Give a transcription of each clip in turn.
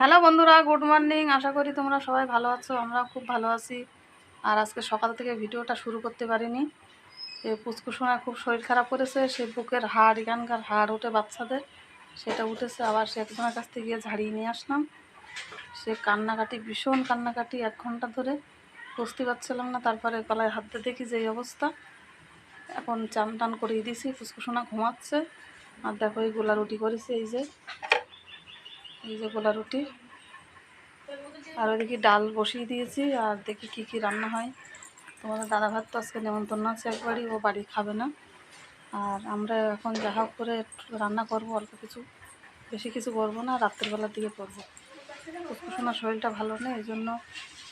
Hello বন্ধুরা, good morning. আশা করি তোমরা সবাই ভালো আছো। আমরা খুব ভালো আছি। আর আজকে সকাল থেকে ভিডিওটা শুরু করতে পারিনি। এই পুচকুসোনার খুব শরীর খারাপ করেছে। সে বুকের হাড়, এখানকার হাড় ওঠে বাচ্চাদের, সেটা উঠেছে। আবার সে একজনের কাছ থেকে গিয়ে ঝাড়িয়ে নিয়ে আসলাম। সে কান্নাকাটি, ভীষণ কান্নাকাটি, 1 ঘন্টা ধরে বসতে পারছিলাম না। তারপরে গলায় হাত দিয়ে দেখি যে এই অবস্থা। এখন চান টান করিয়ে দিয়েছি, পুচকুসোনা ঘুমাচ্ছে। আর দেখো এই গোলা রুটি করেছি, এই যে গোলা রুটি। আর ওইদিকে ডাল বসিয়ে দিয়েছি। আর দেখি কি কি রান্না হয়। তোমাদের দাদা ভাত তো আজকে নেমন্তন্ন আছে একবারই, ও বাড়ি খাবে না। আর আমরা এখন যা হোক করে একটু রান্না করবো, অল্প কিছু, বেশি কিছু করবো না, রাত্রিবেলার দিকে করবো। পুষ্কুসোনার শরীরটা ভালো নেই, এই জন্য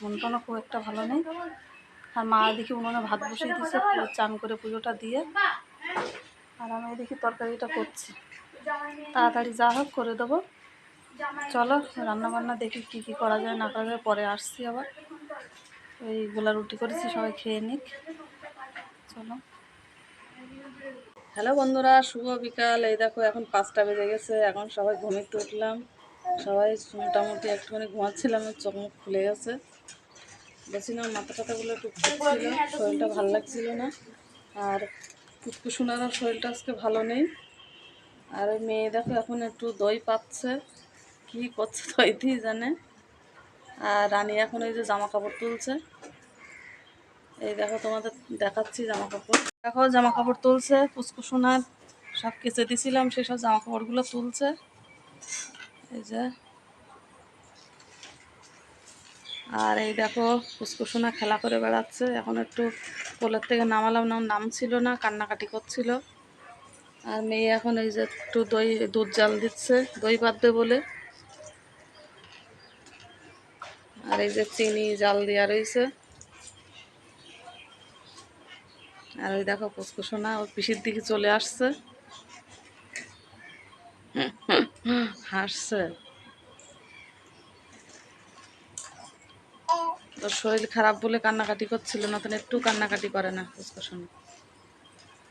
মনটনও খুব একটা ভালো নেই। আর মা দেখি উনুনে ভাত বসিয়ে দিয়েছে, চান করে পুজোটা দিয়ে। আর আমি দেখি তরকারিটা করছি, তাড়াতাড়ি যা হোক করে দেবো। চলো রান্না বান্না দেখি কি কি করা যায় না করা যায়, পরে আসছি আবার। এই গোলা রুটি করেছি, সবাই খেয়ে নিক। চলো। হ্যালো বন্ধুরা, শুভ বিকাল। এই দেখো এখন 5টা বেজে গেছে। এখন সবাই ঘুমিয়ে উঠলাম। সবাই মোটামুটি একটুখানি ঘুমাচ্ছিলাম, চোখ মুখ খুলে গেছে। বলছিলাম মাথা টাথাগুলো একটু ঘুরছিল, শরীরটা ভালো লাগছিল না। আর পুষ্কুসোনারও শরীরটা আজকে ভালো নেই। আর ওই মেয়ে দেখো এখন একটু দই পাচ্ছে, কী করছে দই দিয়ে জানে। আর রানী এখন এই যে জামা কাপড় তুলছে। এই দেখো তোমাদের দেখাচ্ছি জামা কাপড়। দেখো জামা কাপড় তুলছে, পুষ্কুসোনার সব কেচে দিয়েছিলাম, সেসব জামা কাপড়গুলো তুলছে। এই যে, আর এই দেখো পুষ্কুসোনা খেলা করে বেড়াচ্ছে। এখন একটু কোলের থেকে নামালাম, নামছিল না, কান্নাকাটি করছিল। আর মেয়ে এখন এই যে একটু দুধ জাল দিচ্ছে, দই বাঁধবে বলে। আর এই যে চিনি জাল দেওয়া রয়েছে। আর ওই দেখো পুষ্কুসোনা ওর পিসির দিকে চলে আসছে, হাসছে। তোর শরীর খারাপ বলে কান্নাকাটি করছিল, না তো একটু কান্নাকাটি করে না পুষ্কুসোনা।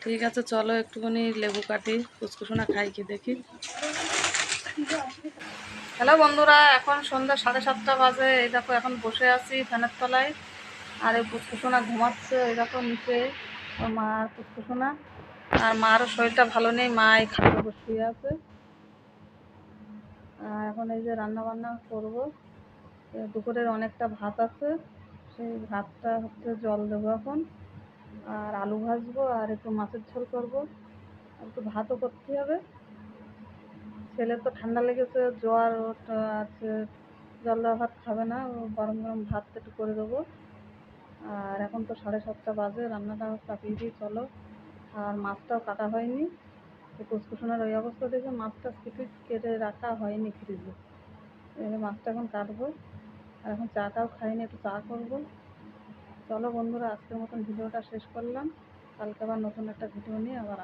ঠিক আছে চলো একটুখানি লেবু কাটি, পুষ্কুসোনা খাই কি দেখি। হ্যালো বন্ধুরা, এখন সন্ধ্যা 7:30 বাজে। এই দেখো এখন বসে আছি ফ্যানের তলায়। আর এই পুষ্কুসোনা ঘুমাচ্ছে, এই দেখো নিচে ওর মা আর পুষ্কুসোনা। আর মারও শরীরটা ভালো নেই, মা এই খাটে বসিয়ে আছে। আর এখন এই যে রান্না বান্না করবো। দুপুরের অনেকটা ভাত আছে, সেই ভাতটা হচ্ছে জল দেবো এখন। আর আলু ভাজবো, আর একটু মাছের ঝোল করবো, আর একটু ভাতও করতে হবে। ছেলের তো ঠান্ডা লেগেছে, জ্বর আছে, জল দেওয়া ভাত খাবে না, ও গরম গরম ভাত একটু করে দেবো। আর এখন তো 7:30 বাজে, রান্নাটা চাপিয়ে দিই চলো। আর মাছটাও কাটা হয়নি, এই পুষ্কুসোনার ওই অবস্থা দেখে মাছটা কেটে রাখা হয়নি ফ্রিজে। এবারে মাছটা এখন কাটবো। আর এখন চাটাও খাইনি, একটু চা করবো। চলো বন্ধুরা, আজকের মতন ভিডিওটা শেষ করলাম। কালকে আবার নতুন একটা ভিডিও নিয়ে আবার